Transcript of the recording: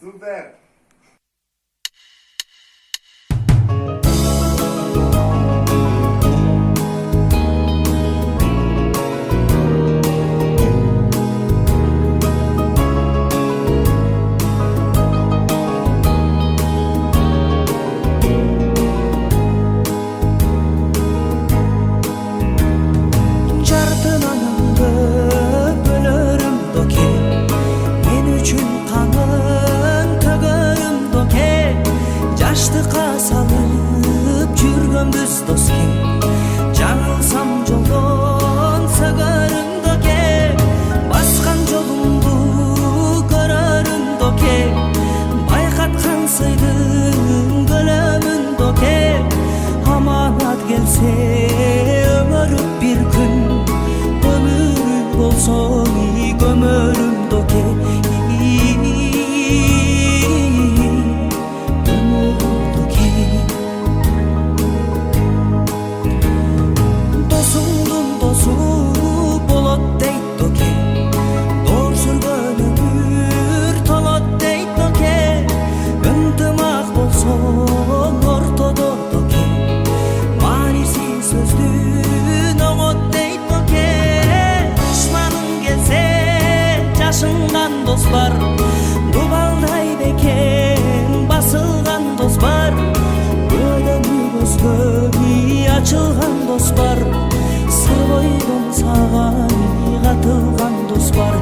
Супер! Жаштыкка салып жүргөнбүз доске, жаңылсам жолдон сөгөрүм доке, баскан жолумду көрөрүм доке, байкаткан сыйдын көлөмүн доке, аманат келсе өмөрүп бир күн, өмүр болсо көмөрүм доке. Дос бар, дубалдай бекен басылган дос бар, өлөмү көзгө ачылган дос бар, сыр бойдон сага катылган дос бар.